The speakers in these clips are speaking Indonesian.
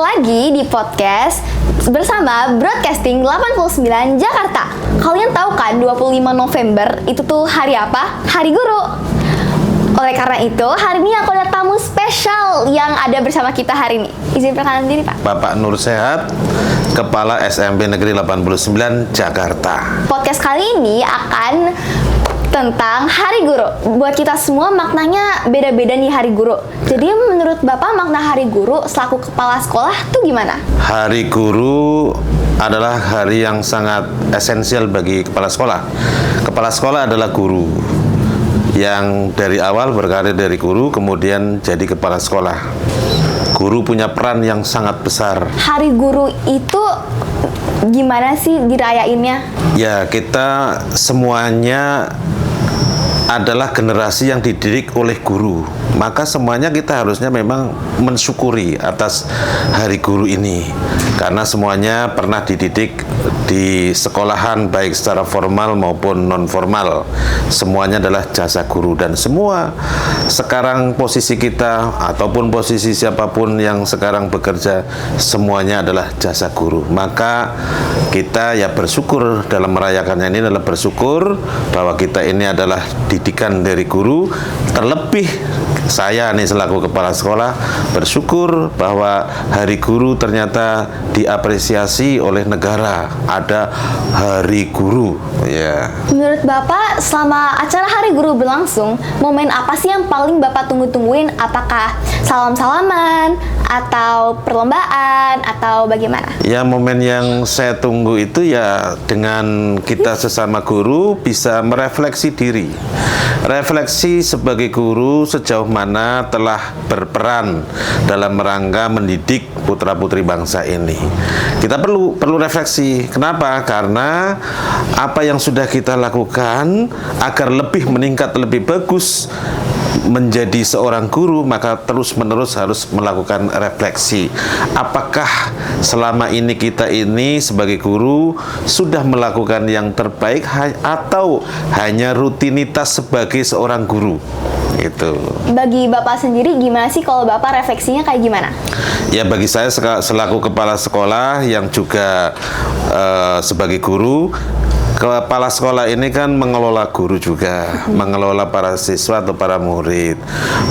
lagi di podcast bersama Broadcasting 89 Jakarta. Kalian tahu kan 25 November itu tuh hari apa? Hari Guru. Oleh karena itu, hari ini aku ada tamu spesial yang ada bersama kita hari ini. Izin perkenalan diri, Pak. Bapak Nur Sehat, Kepala SMP Negeri 89 Jakarta. Podcast kali ini akan tentang Hari Guru. Buat kita semua maknanya beda-beda nih Hari Guru. Jadi menurut Bapak makna Hari Guru selaku kepala sekolah tuh gimana? Hari Guru adalah hari yang sangat esensial bagi kepala sekolah. Kepala sekolah adalah guru yang dari awal berkarir dari guru kemudian jadi kepala sekolah. Guru punya peran yang sangat besar. Hari Guru itu gimana sih dirayainnya? Ya, kita semuanya adalah generasi yang dididik oleh guru. Maka semuanya kita harusnya memang mensyukuri atas Hari Guru ini. Karena semuanya pernah dididik di sekolahan baik secara formal maupun non formal. Semuanya adalah jasa guru dan semua sekarang posisi kita ataupun posisi siapapun yang sekarang bekerja semuanya adalah jasa guru. Maka kita ya bersyukur dalam merayakannya ini adalah bersyukur bahwa kita ini adalah didikan dari guru. Terlebih saya nih selaku kepala sekolah bersyukur bahwa Hari Guru ternyata diapresiasi oleh negara. Ada Hari Guru, ya. Menurut Bapak, selama acara Hari Guru berlangsung, momen apa sih yang paling Bapak tunggu-tungguin? Apakah salam-salaman, atau perlombaan, atau bagaimana? Ya, momen yang saya tunggu itu ya dengan kita sesama guru bisa merefleksi diri. Refleksi sebagai guru sejauh mana telah berperan dalam rangka mendidik putra-putri bangsa ini. Kita perlu refleksi. Kenapa? Karena apa yang sudah kita lakukan agar lebih meningkat, lebih bagus menjadi seorang guru, maka terus-menerus harus melakukan refleksi. Apakah selama ini kita ini sebagai guru sudah melakukan yang terbaik atau hanya rutinitas sebagai seorang guru? Itu. Bagi Bapak sendiri gimana sih kalau Bapak refleksinya kayak gimana? Ya, bagi saya selaku kepala sekolah yang juga sebagai guru, kepala sekolah ini kan mengelola guru juga, mengelola para siswa atau para murid.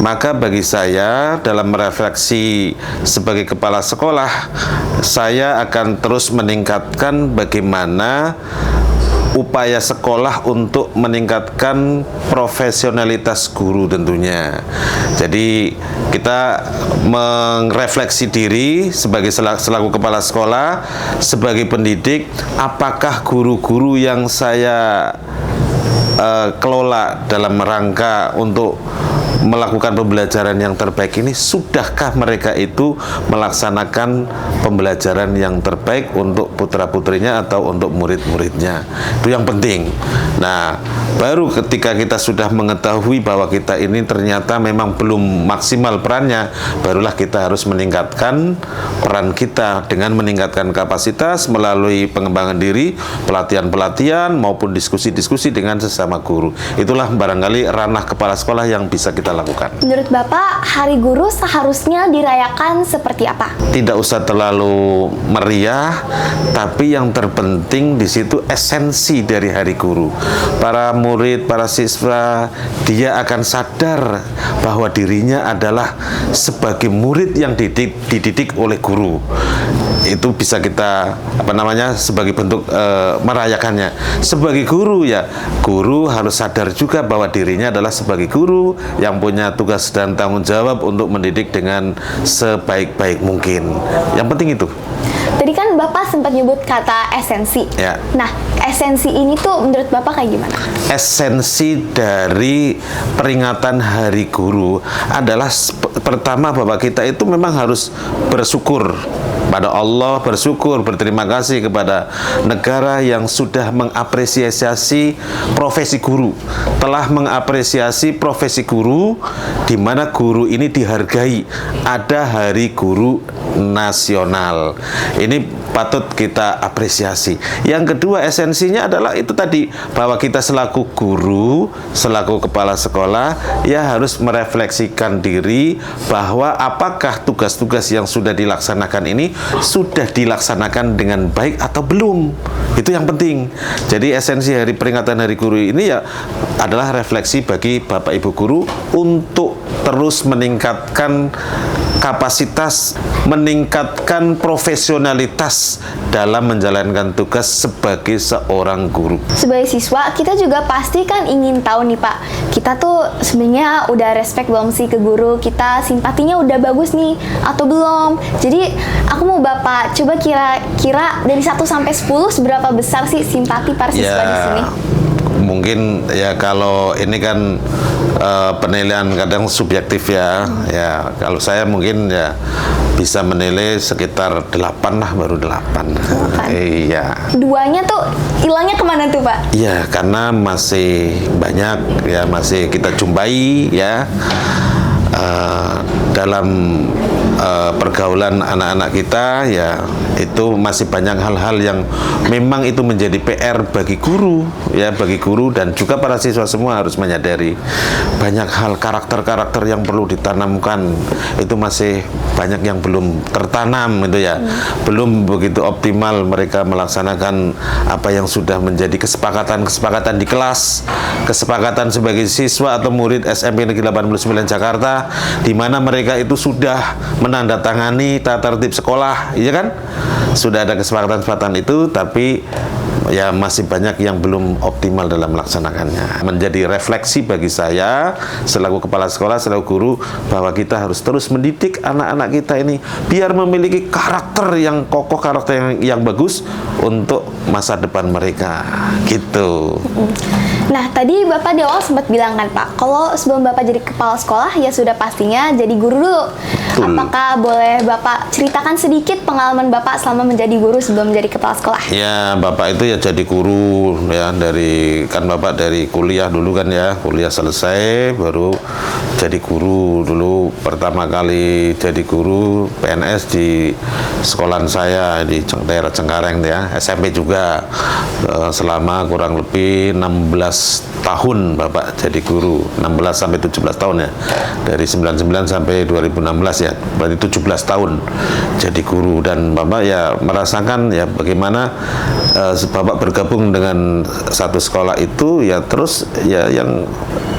Maka bagi saya dalam merefleksi sebagai kepala sekolah, saya akan terus meningkatkan bagaimana upaya sekolah untuk meningkatkan profesionalitas guru tentunya. Jadi kita merefleksi diri sebagai selaku kepala sekolah, sebagai pendidik, apakah guru-guru yang saya kelola dalam rangka untuk melakukan pembelajaran yang terbaik ini, sudahkah mereka itu melaksanakan pembelajaran yang terbaik untuk putra-putrinya atau untuk murid-muridnya. Itu yang penting. Nah, baru ketika kita sudah mengetahui bahwa kita ini ternyata memang belum maksimal perannya, barulah kita harus meningkatkan peran kita dengan meningkatkan kapasitas melalui pengembangan diri, pelatihan-pelatihan maupun diskusi-diskusi dengan sesama guru. Itulah barangkali ranah kepala sekolah yang bisa kita lakukan. Menurut Bapak, Hari Guru seharusnya dirayakan seperti apa? Tidak usah terlalu meriah, tapi yang terpenting di situ esensi dari Hari Guru. Para murid, para siswa, dia akan sadar bahwa dirinya adalah sebagai murid yang dididik oleh guru. Itu bisa kita sebagai bentuk merayakannya. Sebagai guru ya, guru harus sadar juga bahwa dirinya adalah sebagai guru yang punya tugas dan tanggung jawab untuk mendidik dengan sebaik-baik mungkin. Yang penting itu. Tadi kan Bapak sempat nyebut kata esensi. Ya. Nah, esensi ini tuh menurut Bapak kayak gimana? Esensi dari peringatan Hari Guru adalah pertama bahwa kita itu memang harus bersyukur pada Allah, bersyukur, berterima kasih kepada negara yang sudah mengapresiasi profesi guru, telah mengapresiasi profesi guru, di mana guru ini dihargai. Ada Hari Guru Nasional. Ini patut kita apresiasi. Yang kedua, esensinya adalah itu tadi, bahwa kita selaku guru, selaku kepala sekolah ya harus merefleksikan diri bahwa apakah tugas-tugas yang sudah dilaksanakan ini sudah dilaksanakan dengan baik atau belum. Itu yang penting. Jadi esensi hari peringatan Hari Guru ini ya adalah refleksi bagi Bapak Ibu guru untuk terus meningkatkan kapasitas, meningkatkan profesionalitas dalam menjalankan tugas sebagai seorang guru. Sebagai siswa, kita juga pasti kan ingin tahu nih Pak, kita tuh sebenarnya udah respect belum sih ke guru, kita simpatinya udah bagus nih atau belum. Jadi aku mau Bapak coba kira-kira dari 1 sampai 10 seberapa besar sih simpati para siswa di sini? Mungkin ya kalau ini kan penilaian kadang subjektif ya. Ya kalau saya mungkin ya bisa menilai sekitar 8 lah, baru 8. Iya. Duanya tuh hilangnya kemana tuh Pak? Iya, karena masih banyak ya, masih kita jumpai ya dalam pergaulan anak-anak kita ya, itu masih banyak hal-hal yang memang itu menjadi PR bagi guru ya, bagi guru dan juga para siswa semua harus menyadari banyak hal karakter-karakter yang perlu ditanamkan itu masih banyak yang belum tertanam itu ya. Belum begitu optimal mereka melaksanakan apa yang sudah menjadi kesepakatan di kelas, kesepakatan sebagai siswa atau murid SMP Negeri 89 Jakarta, di mana mereka itu sudah menandatangani tata tertib sekolah, ya kan? Sudah ada kesepakatan itu, tapi ya masih banyak yang belum optimal dalam melaksanakannya. Menjadi refleksi bagi saya selaku kepala sekolah, selaku guru, bahwa kita harus terus mendidik anak-anak kita ini biar memiliki karakter yang kokoh, karakter yang bagus untuk masa depan mereka, gitu. Nah, tadi Bapak di awal sempat bilang kan Pak, kalau sebelum Bapak jadi kepala sekolah ya sudah pastinya jadi guru dulu. Betul. Apakah boleh Bapak ceritakan sedikit pengalaman Bapak selama menjadi guru sebelum menjadi kepala sekolah? Ya, Bapak itu ya jadi guru ya, kan Bapak dari kuliah dulu kan ya, kuliah selesai baru jadi guru dulu. Pertama kali jadi guru PNS di sekolahan saya di daerah Cengkareng ya, SMP juga. Selama kurang lebih 16 tahun Bapak jadi guru, 16 sampai 17 tahun ya, dari 99 sampai 2016 ya, berarti 17 tahun jadi guru. Dan Bapak ya merasakan ya bagaimana Bapak bergabung dengan satu sekolah itu ya, terus ya yang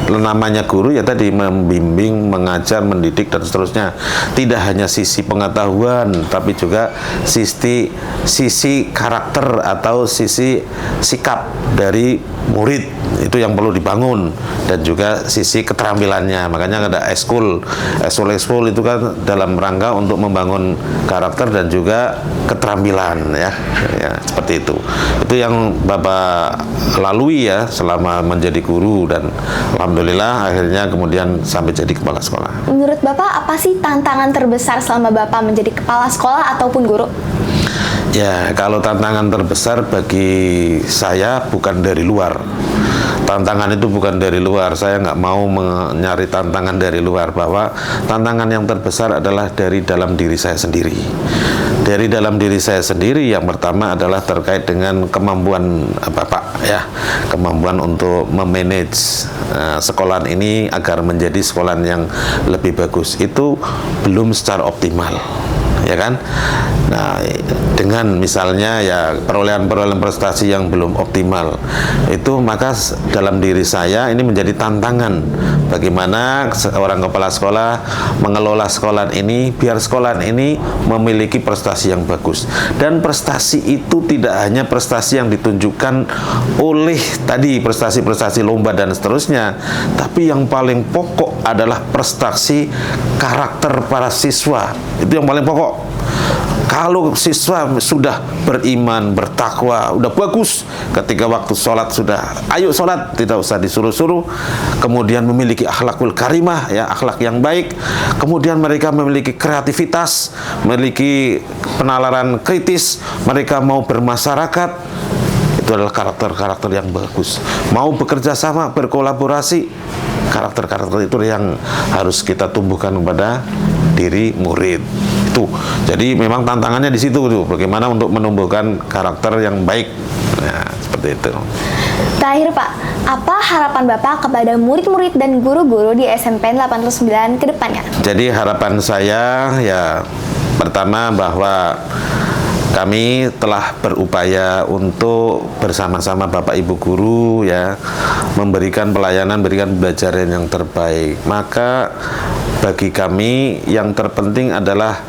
namanya guru ya tadi membimbing, mengajar, mendidik dan seterusnya. Tidak hanya sisi pengetahuan, tapi juga sisi karakter atau sisi sikap dari murid itu yang perlu dibangun, dan juga sisi keterampilannya. Makanya ada ekskul itu kan dalam rangka untuk membangun karakter dan juga keterampilan ya, seperti itu. Itu yang Bapak lalui ya selama menjadi guru, dan alhamdulillah akhirnya kemudian sampai jadi kepala sekolah. Menurut Bapak apa sih tantangan terbesar selama Bapak menjadi kepala sekolah ataupun guru? Ya, kalau tantangan terbesar bagi saya bukan dari luar. Tantangan itu bukan dari luar. Saya nggak mau mencari tantangan dari luar, bahwa tantangan yang terbesar adalah dari dalam diri saya sendiri. Dari dalam diri saya sendiri, yang pertama adalah terkait dengan kemampuan Bapak ya, kemampuan untuk memanage sekolahan ini agar menjadi sekolahan yang lebih bagus. Itu belum secara optimal, ya kan? Nah, dengan misalnya ya perolehan prestasi yang belum optimal itu, maka dalam diri saya ini menjadi tantangan bagaimana seorang kepala sekolah mengelola sekolahan ini biar sekolahan ini memiliki prestasi yang bagus. Dan prestasi itu tidak hanya prestasi yang ditunjukkan oleh tadi prestasi-prestasi lomba dan seterusnya, tapi yang paling pokok adalah prestasi karakter para siswa. Itu yang paling pokok. Kalau siswa sudah beriman, bertakwa, udah bagus, ketika waktu sholat sudah, ayo sholat, tidak usah disuruh-suruh, kemudian memiliki akhlakul karimah, ya, akhlak yang baik, kemudian mereka memiliki kreativitas, memiliki penalaran kritis, mereka mau bermasyarakat, itu adalah karakter-karakter yang bagus. Mau bekerja sama, berkolaborasi, karakter-karakter itu yang harus kita tumbuhkan kepada diri murid. Itu. Jadi memang tantangannya di situ tuh, bagaimana untuk menumbuhkan karakter yang baik. Nah, seperti itu. Terakhir Pak, apa harapan Bapak kepada murid-murid dan guru-guru di SMPN 89 ke depannya? Jadi harapan saya ya pertama bahwa kami telah berupaya untuk bersama-sama Bapak Ibu guru ya memberikan pelayanan, berikan pembelajaran yang terbaik. Maka bagi kami yang terpenting adalah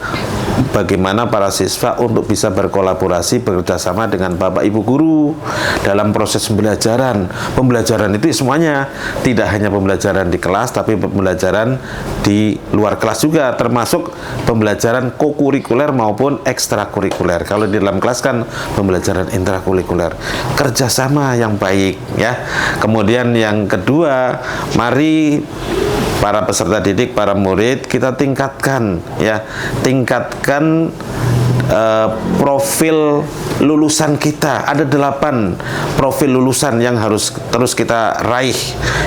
bagaimana para siswa untuk bisa berkolaborasi, bekerjasama dengan Bapak Ibu guru dalam proses pembelajaran. Pembelajaran itu semuanya, tidak hanya pembelajaran di kelas, tapi pembelajaran di luar kelas juga, termasuk pembelajaran kokurikuler maupun ekstrakurikuler. Kalau di dalam kelas kan pembelajaran intrakurikuler. Kerjasama yang baik ya. Kemudian yang kedua, mari para peserta didik, para murid, kita tingkatkan profil lulusan kita. Ada 8 profil lulusan yang harus terus kita raih.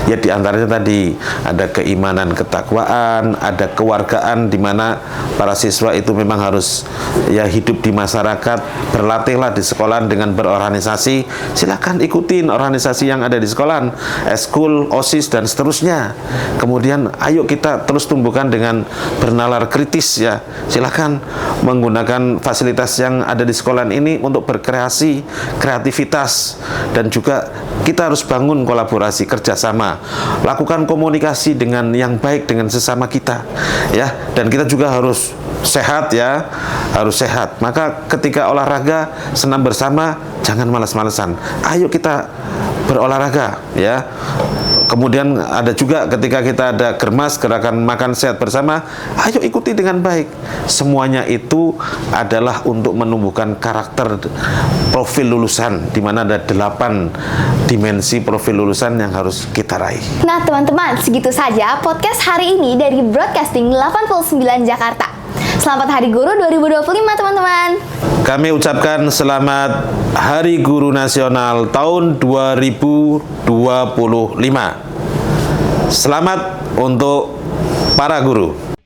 Ya diantaranya tadi ada keimanan, ketakwaan, ada kewargaan, di mana para siswa itu memang harus ya hidup di masyarakat, berlatihlah di sekolah dengan berorganisasi. Silakan ikutin organisasi yang ada di sekolah, eskul, OSIS dan seterusnya. Kemudian ayo kita terus tumbuhkan dengan bernalar kritis ya. Silakan menggunakan fasilitas yang ada di sekolah ini untuk berkreasi, kreativitas, dan juga kita harus bangun kolaborasi, kerjasama, lakukan komunikasi dengan yang baik dengan sesama kita, ya. Dan kita juga harus sehat ya, harus sehat. Maka ketika olahraga, senam bersama, jangan malas-malesan. Ayo kita berolahraga, ya. Kemudian ada juga ketika kita ada germas, gerakan makan sehat bersama, ayo ikuti dengan baik. Semuanya itu adalah untuk menumbuhkan karakter profil lulusan, di mana ada 8 dimensi profil lulusan yang harus kita raih. Nah teman-teman, segitu saja podcast hari ini dari Broadcasting 89 Jakarta. Selamat Hari Guru 2025 teman-teman. Kami ucapkan selamat Hari Guru Nasional tahun 2025. Selamat untuk para guru.